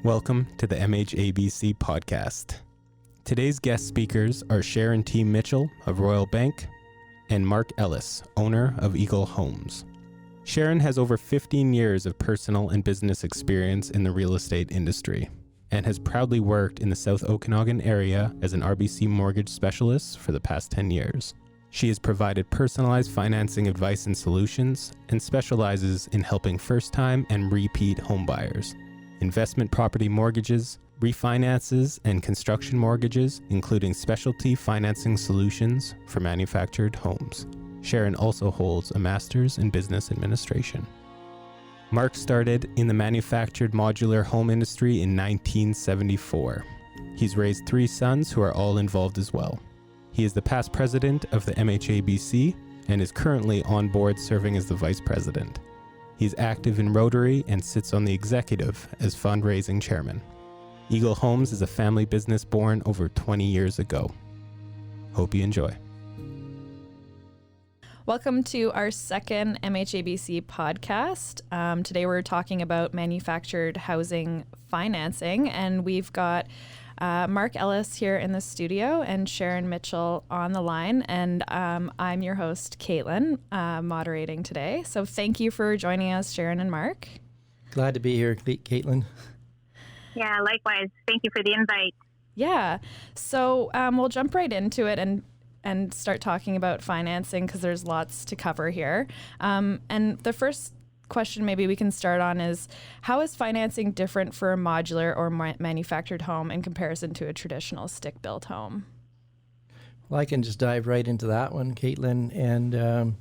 Welcome to the MHABC podcast. Today's guest speakers are Sharon T. Mitchell of Royal Bank and Mark Ellis, owner of Eagle Homes. Sharon has over 15 years of personal and business experience in the real estate industry and has proudly worked in the South Okanagan area as an RBC mortgage specialist for the past 10 years. She has provided personalized financing advice and solutions and specializes in helping first-time and repeat homebuyers, investment property mortgages, refinances, and construction mortgages, including specialty financing solutions for manufactured homes. Sharon also holds a master's in business administration. Mark started in the manufactured modular home industry in 1974. He's raised 3 sons who are all involved as well. He is the past president of the MHABC and is currently on board serving as the vice president. He's active in Rotary and sits on the executive as fundraising chairman. Eagle Homes is a family business born over 20 years ago. Hope you enjoy. Welcome to our second MHABC podcast. Today we're talking about manufactured housing financing, and we've got Mark Ellis here in the studio and Sharon Mitchell on the line, and I'm your host, Caitlin, moderating today. So thank you for joining us, Sharon and Mark. Glad to be here, Caitlin. Yeah, likewise. Thank you for the invite. Yeah. So we'll jump right into it and start talking about financing because there's lots to cover here. And the first question maybe we can start on is, how is financing different for a modular or manufactured home in comparison to a traditional stick-built home? Well, I can just dive right into that one, Caitlin. And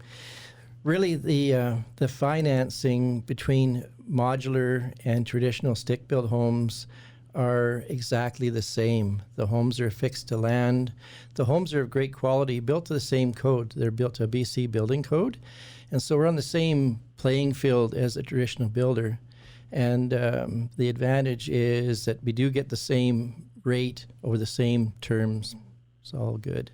really the financing between modular and traditional stick-built homes are exactly the same. The homes are fixed to land. The homes are of great quality, built to the same code. They're built to a BC building code. And so we're on the same playing field as a traditional builder. And the advantage is that we do get the same rate over the same terms. It's all good.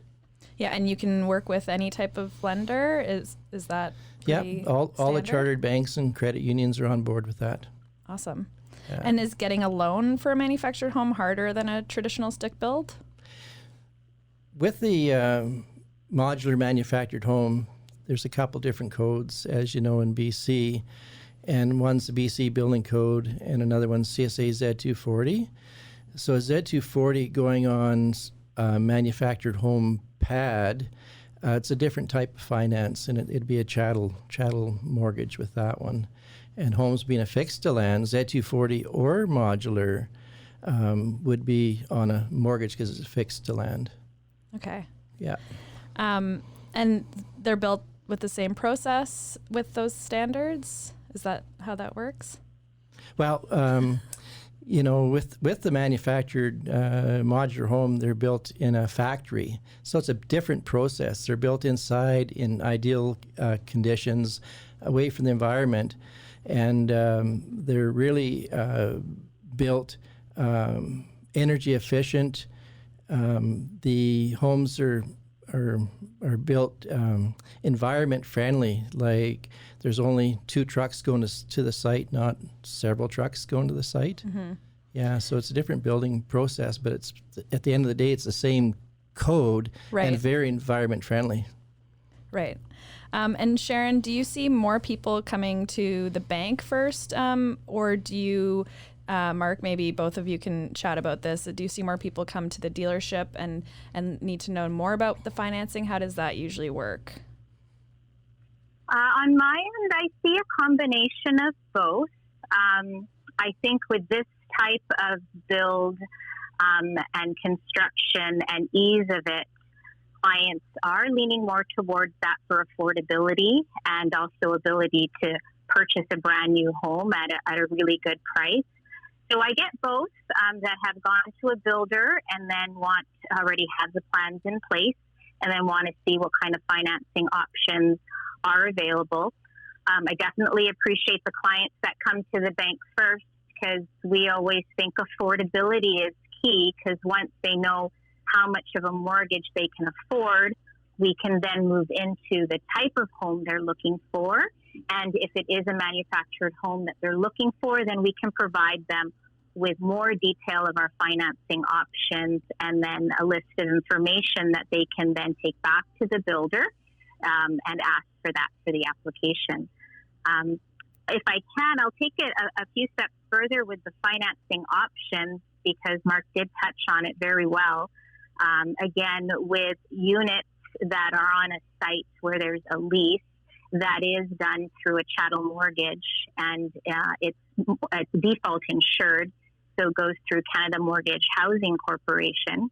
Yeah, and you can work with any type of lender. Is that Yeah, all the chartered banks and credit unions are on board with that. Awesome. And is getting a loan for a manufactured home harder than a traditional stick build? With the modular manufactured home, there's a couple different codes, as you know, in BC. And one's the BC building code and another one's CSA Z240. So a Z240 going on a manufactured home pad, it's a different type of finance, and it'd be a chattel mortgage with that one. And homes being affixed to land, Z240 or modular would be on a mortgage because it's affixed to land. Okay. Yeah. And they're built with the same process with those standards? Is that how that works? Well, with the manufactured modular home, they're built in a factory. So it's a different process. They're built inside in ideal conditions, away from the environment. And they're really built energy efficient. The homes are built environment friendly. Like there's only 2 trucks going to the site, not several trucks going to the site. Mm-hmm. Yeah, so it's a different building process, but it's at the end of the day, it's the same code and very environment friendly. Right. And Sharon, do you see more people coming to the bank first, or do you, Mark, maybe both of you can chat about this. Do you see more people come to the dealership and need to know more about the financing? How does that usually work? On my end, I see a combination of both. I think with this type of build and construction and ease of it, clients are leaning more towards that for affordability and also ability to purchase a brand new home at a really good price. So I get both that have gone to a builder and then already have the plans in place and then want to see what kind of financing options are available. I definitely appreciate the clients that come to the bank first because we always think affordability is key because once they know how much of a mortgage they can afford, we can then move into the type of home they're looking for. And if it is a manufactured home that they're looking for, then we can provide them with more detail of our financing options, and then a list of information that they can then take back to the builder and ask for that for the application. If I can, I'll take it a few steps further with the financing options, because Mark did touch on it very well. Again, with units that are on a site where there's a lease, that is done through a chattel mortgage, and it's default insured, so it goes through Canada Mortgage Housing Corporation.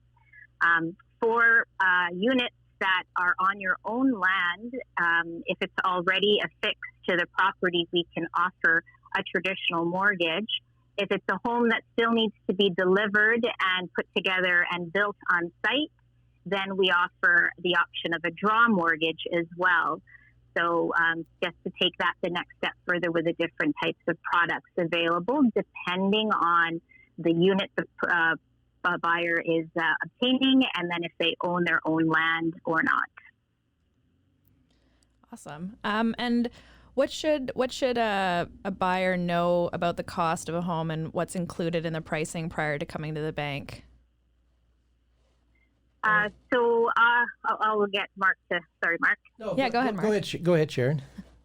For units that are on your own land, if it's already affixed to the property, we can offer a traditional mortgage. If it's a home that still needs to be delivered and put together and built on site, then we offer the option of a draw mortgage as well. So just to take that the next step further with the different types of products available, depending on the unit the buyer is obtaining, and then if they own their own land or not. Awesome. And what should a buyer know about the cost of a home and what's included in the pricing prior to coming to the bank? I'll get Mark to. Sorry, Mark. No, yeah, go ahead, Mark. Go ahead, Sharon.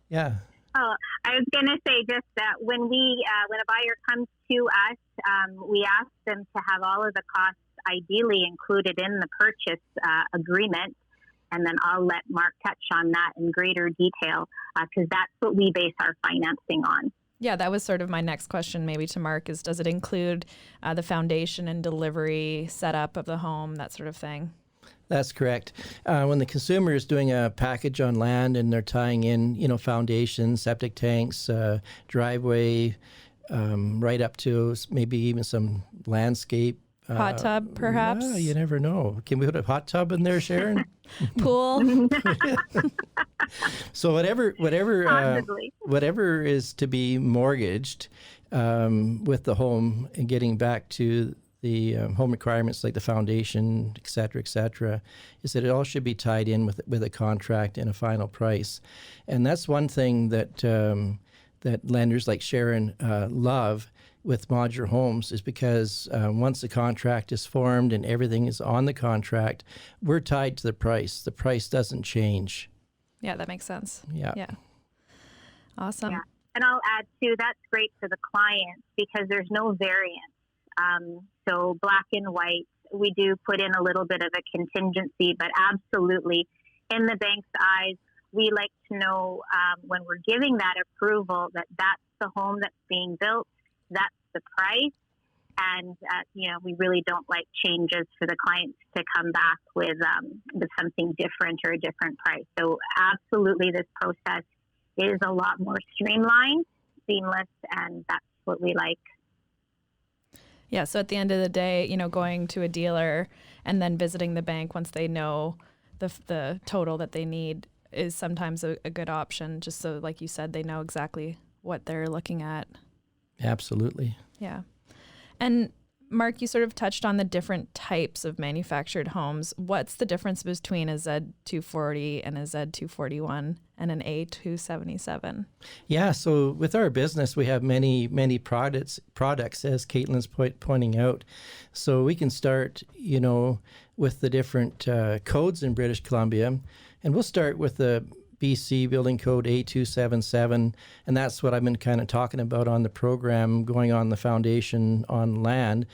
Yeah. Oh, I was going to say just that when a buyer comes to us, we ask them to have all of the costs ideally included in the purchase agreement, and then I'll let Mark touch on that in greater detail, because that's what we base our financing on. Yeah, that was sort of my next question maybe to Mark, is does it include the foundation and delivery setup of the home, that sort of thing? That's correct. When the consumer is doing a package on land and they're tying in, foundation, septic tanks, driveway, right up to maybe even some landscape. Hot tub, perhaps? Well, you never know. Can we put a hot tub in there, Sharon? Pool? So whatever is to be mortgaged with the home, and getting back to the home requirements like the foundation, et cetera, is that it all should be tied in with a contract and a final price. And that's one thing that that lenders like Sharon love with modular homes, is because once the contract is formed and everything is on the contract, we're tied to the price. The price doesn't change. Yeah, that makes sense. Yeah. Awesome. Yeah. And I'll add too, that's great for the client because there's no variance. So black and white, we do put in a little bit of a contingency, but absolutely in the bank's eyes, we like to know when we're giving that approval that that's the home that's being built, that's the price. And, we really don't like changes for the clients to come back with something different or a different price. So absolutely, this process is a lot more streamlined, seamless, and that's what we like. Yeah, so at the end of the day, going to a dealer and then visiting the bank once they know the total that they need is sometimes a good option, just so, like you said, they know exactly what they're looking at. Absolutely. Yeah. And Mark, you sort of touched on the different types of manufactured homes. What's the difference between a Z240 and a Z241 and an A277? Yeah, so with our business, we have many products, as Caitlin's pointing out. So we can start, with the different codes in British Columbia, and we'll start with the BC Building Code A277, and that's what I've been kind of talking about on the program, going on the foundation on land.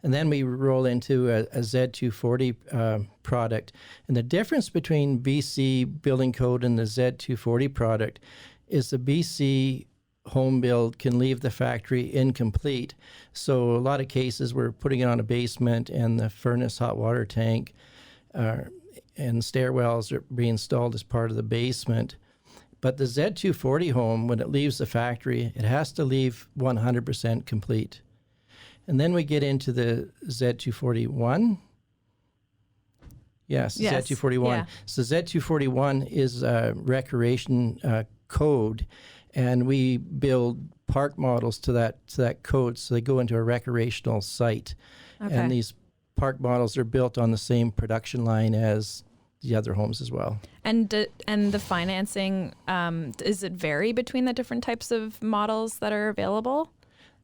And then we roll into a Z240 product. And the difference between BC Building Code and the Z240 product is the BC home build can leave the factory incomplete. So a lot of cases we're putting it on a basement and the furnace hot water tank and stairwells are being installed as part of the basement. But the Z240 home, when it leaves the factory, it has to leave 100% complete. And then we get into the Z241. Yes. Z241. Yeah. So Z241 is a recreation code, and we build park models to that code, so they go into a recreational site. Okay. And these park models are built on the same production line as the other homes as well. And the financing, does it vary between the different types of models that are available?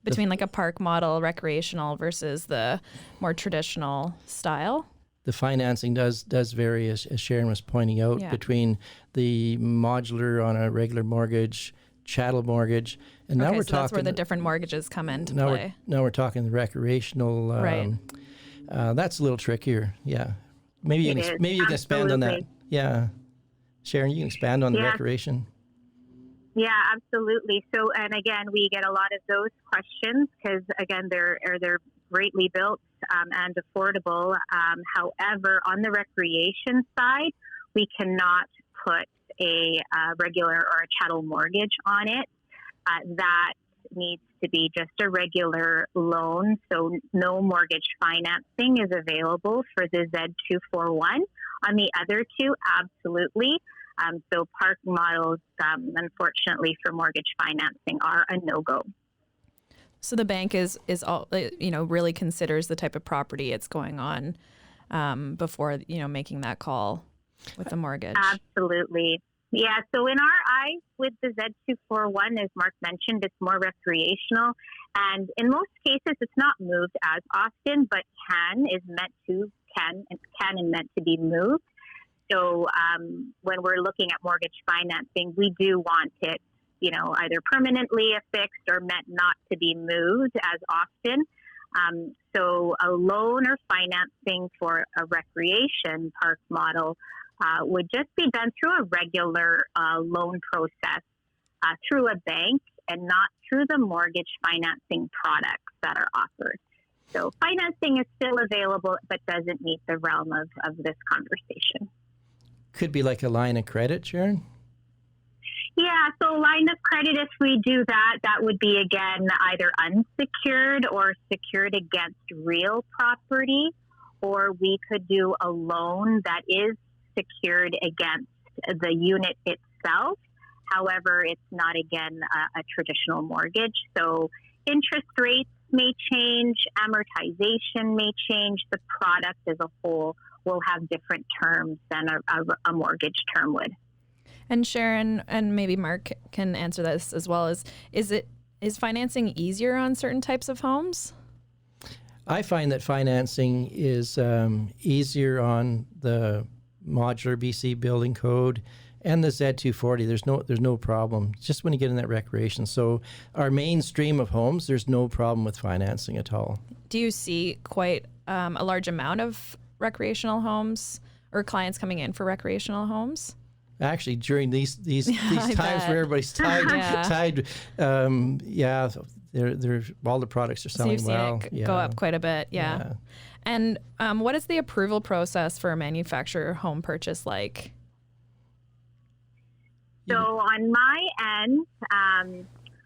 between like a park model, recreational versus the more traditional style? The financing does vary, as Sharon was pointing out, between the modular on a regular mortgage, chattel mortgage, and now we're talking. That's where the different mortgages come into play. Now we're talking the recreational. Right. That's a little trickier. Yeah. Maybe you can expand on that. Yeah. Sharon, you can expand on the recreation. Yeah, absolutely. So, and again, we get a lot of those questions because, again, they're greatly built and affordable. However, on the recreation side, we cannot put a regular or a chattel mortgage on it. That needs to be just a regular loan. So no mortgage financing is available for the Z241. On the other two, absolutely. So park models, unfortunately, for mortgage financing are a no-go. So the bank is all, really considers the type of property it's going on before, making that call with the mortgage. Absolutely. Yeah. So in our eyes, with the Z241, as Mark mentioned, it's more recreational. And in most cases, it's not moved as often, but can and meant to be moved. So when we're looking at mortgage financing, we do want it, either permanently affixed or meant not to be moved as often. So a loan or financing for a recreation park model would just be done through a regular loan process through a bank and not through the mortgage financing products that are offered. So financing is still available, but doesn't meet the realm of this conversation. Could be like a line of credit, Sharon? Yeah, so line of credit, if we do that, that would be, again, either unsecured or secured against real property, or we could do a loan that is secured against the unit itself. However, it's not, again, a traditional mortgage. So interest rates may change, amortization may change, the product as a whole will have different terms than a mortgage term would. And Sharon, and maybe Mark can answer this as well, is financing easier on certain types of homes? I find that financing is easier on the modular BC building code and the Z240. There's no problem. Just when you get in that recreation. So our mainstream of homes, there's no problem with financing at all. Do you see quite a large amount of recreational homes or clients coming in for recreational homes? Actually, during these times where everybody's tied, they're all the products are selling so well. It go up quite a bit, yeah. And what is the approval process for a manufacturer home purchase like? So on my end,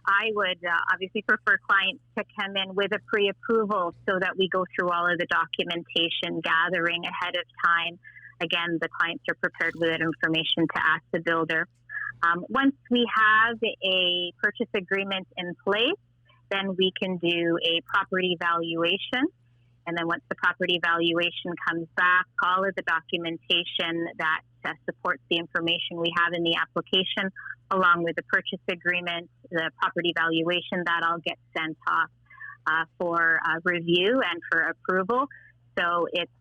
I would obviously prefer clients to come in with a pre-approval so that we go through all of the documentation gathering ahead of time. Again, the clients are prepared with that information to ask the builder. Once we have a purchase agreement in place, then we can do a property valuation. And then once the property valuation comes back, all of the documentation that supports the information we have in the application, along with the purchase agreement, the property valuation, that all gets sent off for review and for approval. So it's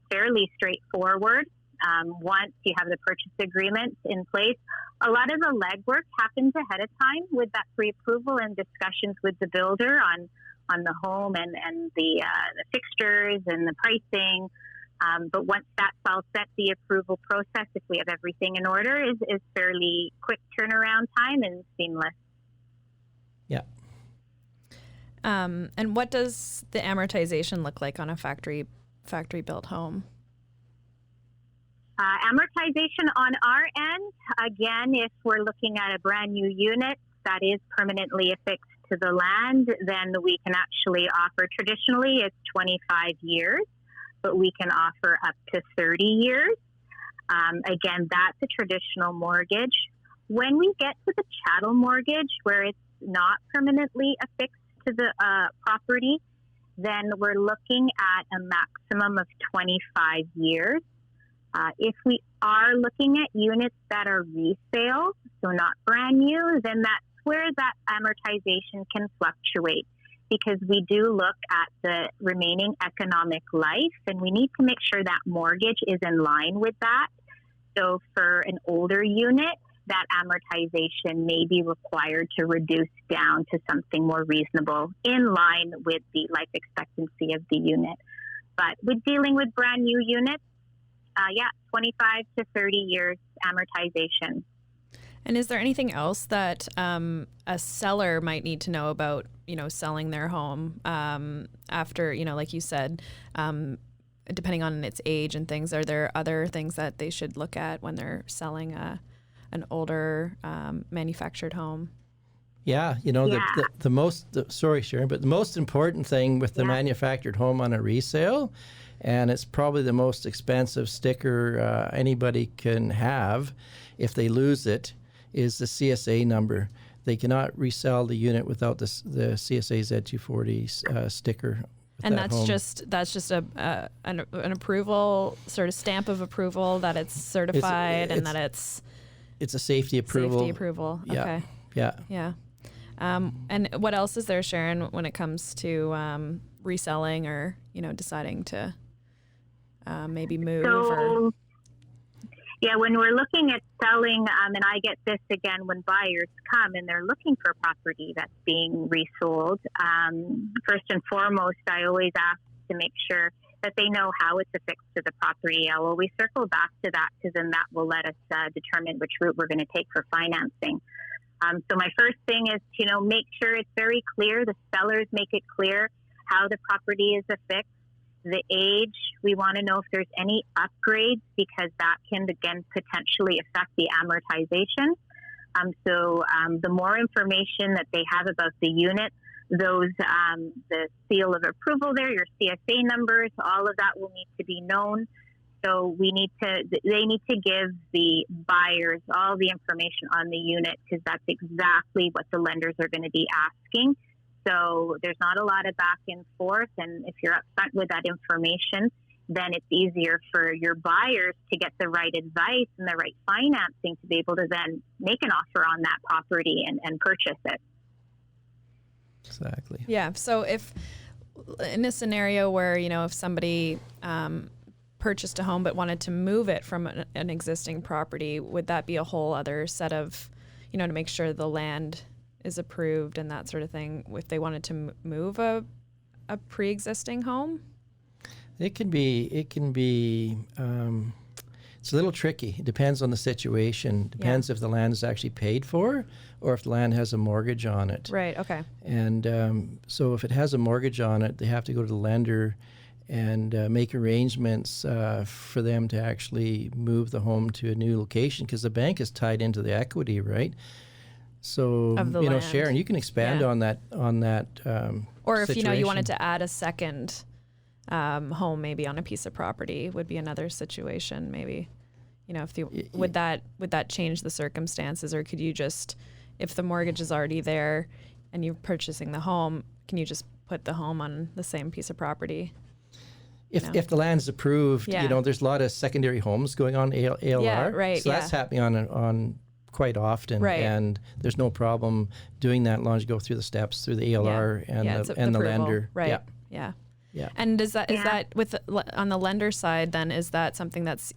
fairly straightforward. Once you have the purchase agreement in place, a lot of the legwork happens ahead of time with that pre-approval and discussions with the builder on the home and the fixtures and the pricing. But once that's all set, the approval process, if we have everything in order, is fairly quick turnaround time and seamless. Yeah. And what does the amortization look like on a factory built home? Amortization on our end, again, if we're looking at a brand new unit that is permanently affixed to the land, then we can actually offer, traditionally it's 25 years, but we can offer up to 30 years. Again, that's a traditional mortgage. When we get to the chattel mortgage, where it's not permanently affixed to the property, then we're looking at a maximum of 25 years. If we are looking at units that are resale, so not brand new, then that's where that amortization can fluctuate. because we do look at the remaining economic life, and we need to make sure that mortgage is in line with that. So for an older unit, that amortization may be required to reduce down to something more reasonable in line with the life expectancy of the unit. But with dealing with brand new units, 25 to 30 years amortization. And is there anything else that a seller might need to know about, selling their home after, like you said, depending on its age and things? Are there other things that they should look at when they're selling an older manufactured home? Yeah, sorry, Sharon, but the most important thing with the manufactured home on a resale, and it's probably the most expensive sticker anybody can have if they lose it, is the CSA number. They cannot resell the unit without the CSA Z240 sticker. And that's just an approval, sort of stamp of approval that it's certified and that it's a safety approval. Safety approval. Okay. Yeah. And what else is there, Sharon, when it comes to reselling or deciding to maybe move? When we're looking at selling, and I get this again when buyers come and they're looking for property that's being resold, first and foremost, I always ask to make sure that they know how it's affixed to the property. I'll always circle back to that because then that will let us determine which route we're going to take for financing. So my first thing is to make sure it's very clear. The sellers make it clear how the property is affixed. The age, we want to know if there's any upgrades because that can, again, potentially affect the amortization. The more information that they have about the unit, the seal of approval there, your CSA numbers, all of that will need to be known. So they need to give the buyers all the information on the unit because that's exactly what the lenders are going to be asking. So there's not a lot of back and forth, and if you're upfront with that information, then it's easier for your buyers to get the right advice and the right financing to be able to then make an offer on that property and purchase it. Exactly. Yeah. So if in a scenario where, if somebody purchased a home but wanted to move it from an existing property, would that be a whole other set of, to make sure the land is approved and that sort of thing if they wanted to move a pre-existing home? It can be it's a little tricky. It depends on the situation. Depends if the land is actually paid for or if the land has a mortgage on it. Right, okay. And so if it has a mortgage on it, they have to go to the lender and make arrangements for them to actually move the home to a new location because the bank is tied into the equity, right? So, land. Sharon, you can expand on that. Or if situation. you wanted to add a second home, maybe on a piece of property, would be another situation. Maybe, would that change the circumstances, or could you just, if the mortgage is already there and you're purchasing the home, can you just put the home on the same piece of property? If the land's approved, there's a lot of secondary homes going on ALR. Yeah, right. So that's happening on quite often, right. And there's no problem doing that as long as you go through the steps through the ALR and the lender. Right. Yeah. And is that with on the lender side? Then is that something that's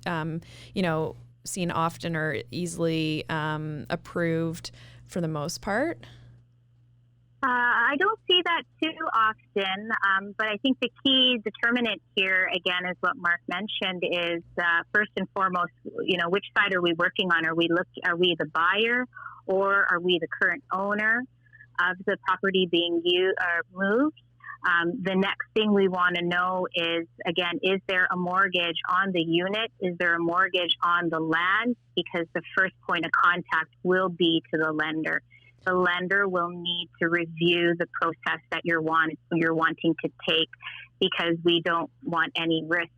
seen often or easily approved for the most part? I don't see that too often, but I think the key determinant here, again, is what Mark mentioned, is first and foremost, which side are we working on? Are we the buyer, or are we the current owner of the property being moved? The next thing we want to know is, again, is there a mortgage on the unit? Is there a mortgage on the land? Because the first point of contact will be to the lender. The lender will need to review the process that you're wanting to take, because we don't want any risk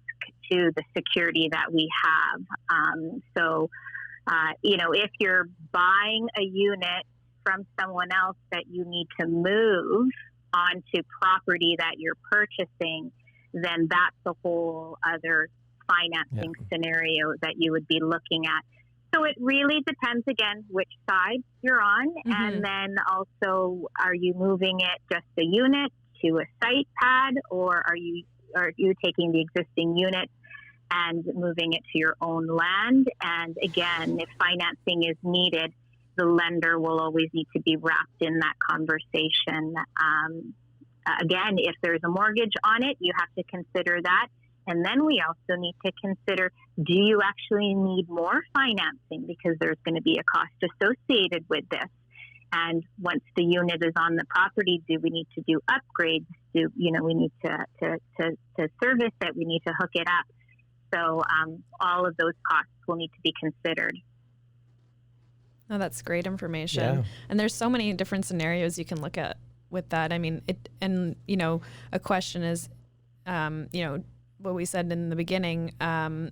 to the security that we have. If you're buying a unit from someone else that you need to move onto property that you're purchasing, then that's a whole other financing scenario that you would be looking at. So it really depends, again, which side you're on. Mm-hmm. And then also, are you moving it just a unit to a site pad, or are you taking the existing unit and moving it to your own land? And again, if financing is needed, the lender will always need to be wrapped in that conversation. Again, if there's a mortgage on it, you have to consider that. And then we also need to consider, do you actually need more financing? Because there's going to be a cost associated with this. And once the unit is on the property, do we need to do upgrades? We need to service it? We need to hook it up. So all of those costs will need to be considered. Oh, that's great information. Yeah. And there's so many different scenarios you can look at with that. I mean, a question is, what we said in the beginning,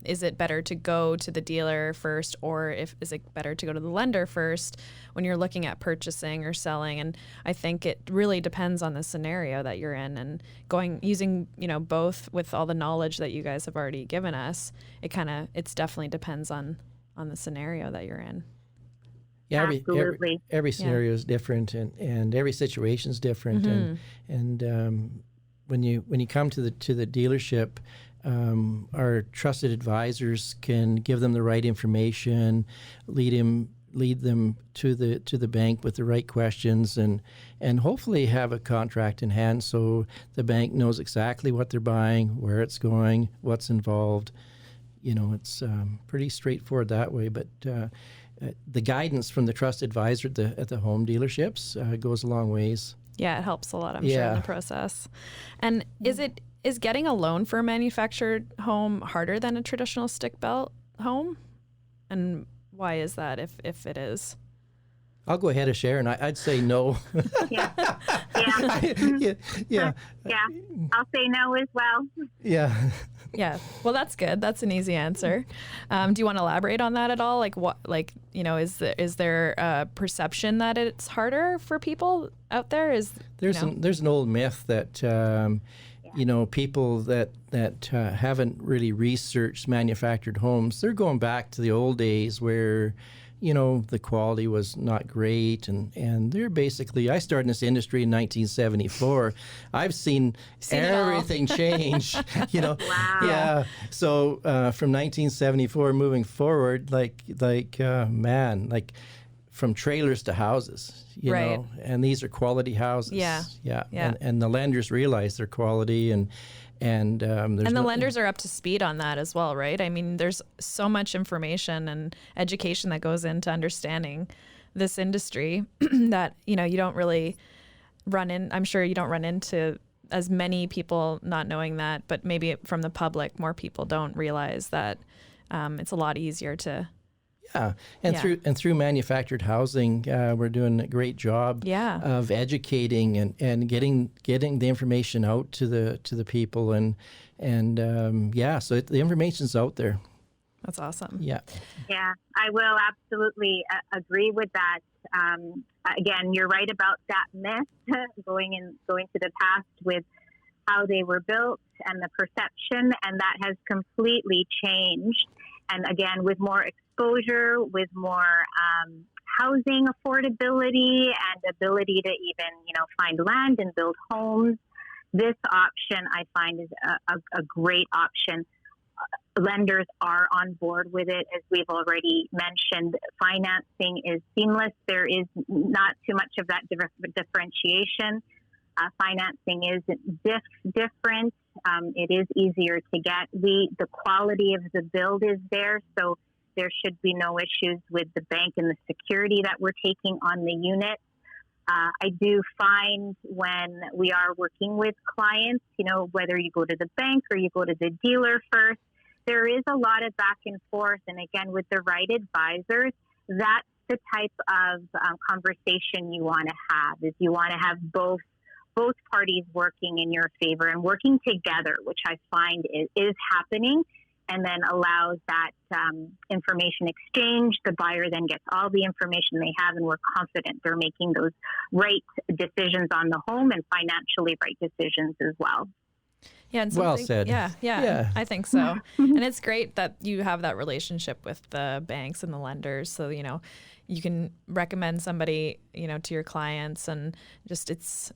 is it better to go to the dealer first, or is it better to go to the lender first when you're looking at purchasing or selling? And I think it really depends on the scenario that you're in, and using both with all the knowledge that you guys have already given us. It's definitely depends on the scenario that you're in. Yeah, Absolutely. every scenario is different, and every situation is different, Mm-hmm. and when you come to the dealership, our trusted advisors can give them the right information, lead them to the bank with the right questions, and hopefully have a contract in hand so the bank knows exactly what they're buying, where it's going, what's involved. It's pretty straightforward that way, but the guidance from the trusted advisor at the home dealerships goes a long ways. Yeah, it helps a lot, I'm sure, in the process. And is getting a loan for a manufactured home harder than a traditional stick-built home? And why is that, if it is? I'll go ahead of Sharon. I'd say no. Yeah. Yeah. I'll say no as well. Yeah. Yeah. Well, that's good. That's an easy answer. Do you want to elaborate on that at all? Is there a perception that it's harder for people out there? There's an old myth that people that haven't really researched manufactured homes, they're going back to the old days where the quality was not great, and they're basically, I started in this industry in 1974. I've seen everything change, Wow. Yeah. So from 1974 moving forward, from trailers to houses, Right. and these are quality houses. Yeah. And the lenders realize their quality, and the lenders are up to speed on that as well, right? I mean, there's so much information and education that goes into understanding this industry that, you don't really I'm sure you don't run into as many people not knowing that, but maybe from the public, more people don't realize that it's a lot easier to. Yeah, through manufactured housing, we're doing a great job of educating and getting the information out to the people, so the information's out there. That's awesome. Yeah, I will absolutely agree with that. Again, you're right about that myth going to the past with how they were built and the perception, and that has completely changed. And again, with more exposure, with more housing affordability and ability to even, find land and build homes, this option I find is a great option. Lenders are on board with it. As we've already mentioned, financing is seamless. There is not too much of that differentiation. Financing is different. It is easier to get. The quality of the build is there, so there should be no issues with the bank and the security that we're taking on the unit. I do find when we are working with clients, whether you go to the bank or you go to the dealer first, there is a lot of back and forth. And again, with the right advisors, that's the type of conversation you want to have. Is you want to have both parties working in your favor and working together, which I find is happening, and then allows that information exchange. The buyer then gets all the information they have, and we're confident they're making those right decisions on the home and financially right decisions as well. Yeah, and Well something, said. yeah, I think so. And it's great that you have that relationship with the banks and the lenders, so you can recommend somebody to your clients, and just it's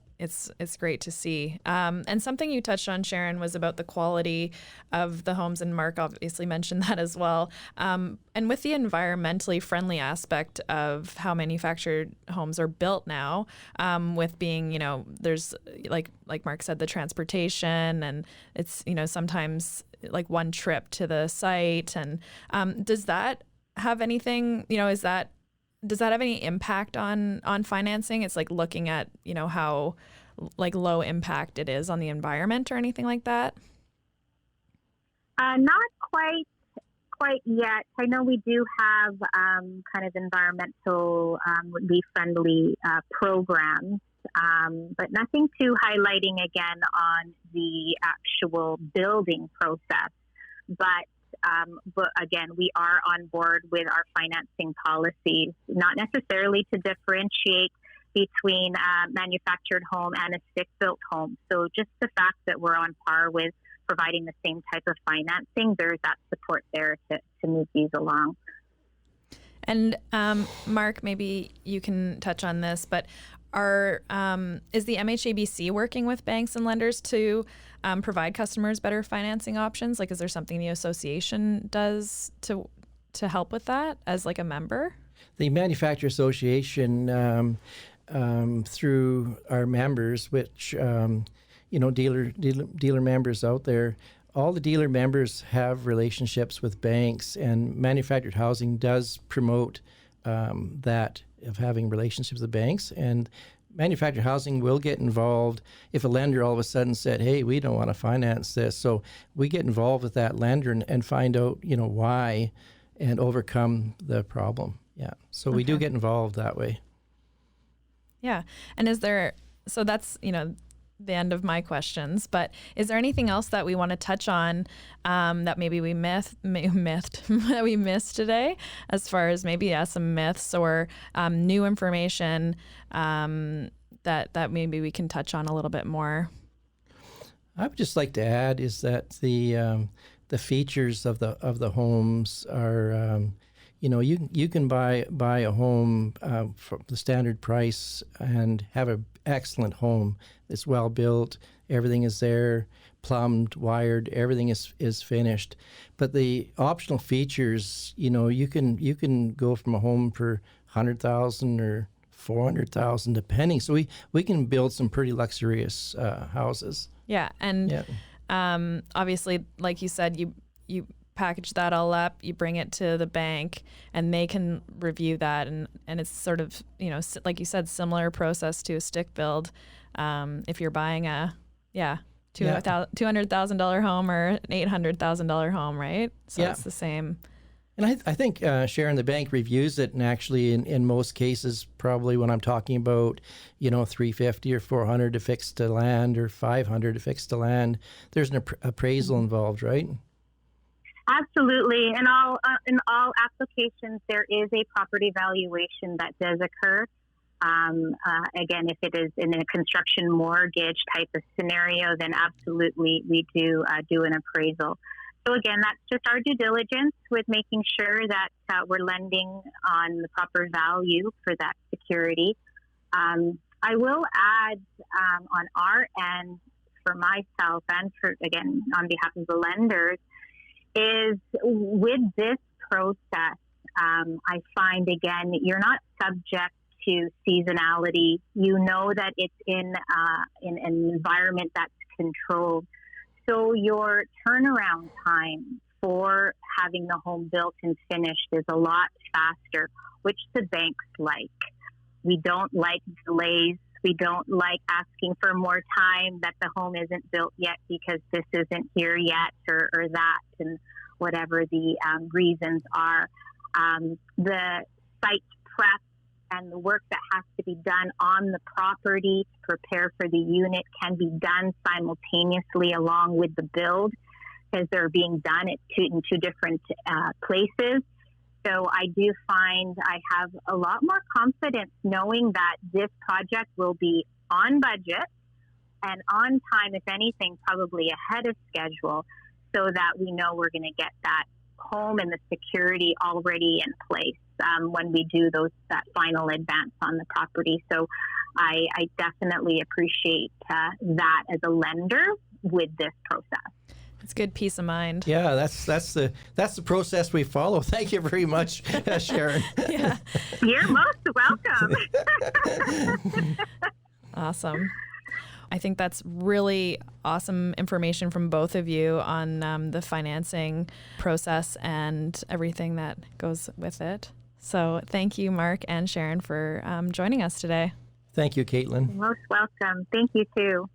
great to see. And something you touched on, Sharon, was about the quality of the homes, and Mark obviously mentioned that as well. And with the environmentally friendly aspect of how manufactured homes are built now, with being, there's like Mark said, the transportation, and it's, sometimes like one trip to the site. And does that have anything, does that have any impact on financing? It's like looking at, how like low impact it is on the environment or anything like that? Not quite yet. I know we do have kind of environmental friendly programs, but nothing too highlighting again on the actual building process. But again, we are on board with our financing policies, not necessarily to differentiate between a manufactured home and a stick-built home. So just the fact that we're on par with providing the same type of financing, there's that support there to move these along. And Mark, maybe you can touch on this, but is the MHABC working with banks and lenders to provide customers better financing options? Like, is there something the association does to help with that as like a member? The Manufacturer Association, through our members, which dealer members out there, all the dealer members have relationships with banks, and manufactured housing does promote that of having relationships with banks. And manufactured housing will get involved if a lender all of a sudden said, hey, we don't want to finance this. So we get involved with that lender and find out, why, and overcome the problem. Yeah. So we do get involved that way. Yeah. And so that's, the end of my questions, but is there anything else that we want to touch on that maybe we that we missed today, as far as maybe some myths or new information that maybe we can touch on a little bit more? I would just like to add is that the features of the homes are you can buy a home for the standard price and have an excellent home. It's well built, everything is there, plumbed, wired, everything is finished. But the optional features, you can go from a home for $100,000 or $400,000 depending. So we can build some pretty luxurious houses. Yeah, and obviously, like you said, you package that all up, you bring it to the bank, and they can review that, and it's sort of, like you said, similar process to a stick build. If you're buying a $200,000 home or an $800,000 home, right? So it's the same. And I think Sharon, the bank reviews it, and actually in most cases, probably when I'm talking about, $350 or $400 to fix the land or $500 to fix the land, there's an appraisal involved, right? Absolutely. In all applications, there is a property valuation that does occur. Again, if it is in a construction mortgage type of scenario, then absolutely we do an appraisal. So again, that's just our due diligence with making sure that we're lending on the proper value for that security. I will add on our end, for myself and again on behalf of the lenders, is with this process, I find again you're not subject to seasonality. You know that it's in an environment that's controlled. So your turnaround time for having the home built and finished is a lot faster, which the banks like. We don't like delays. We don't like asking for more time that the home isn't built yet because this isn't here yet or that, and whatever the reasons are. The site prep and the work that has to be done on the property to prepare for the unit can be done simultaneously along with the build, because they're being done in two different places. So I do find I have a lot more confidence knowing that this project will be on budget, and on time, if anything, probably ahead of schedule, so that we know we're going to get that home and the security already in place when we do that final advance on the property. So I definitely appreciate that as a lender with this process. It's good peace of mind. Yeah, that's the process we follow. Thank you very much, Sharon. Yeah. You're most welcome. Awesome. I think that's really awesome information from both of you on the financing process and everything that goes with it. So thank you, Mark and Sharon, for joining us today. Thank you, Caitlin. Most welcome. Thank you, too.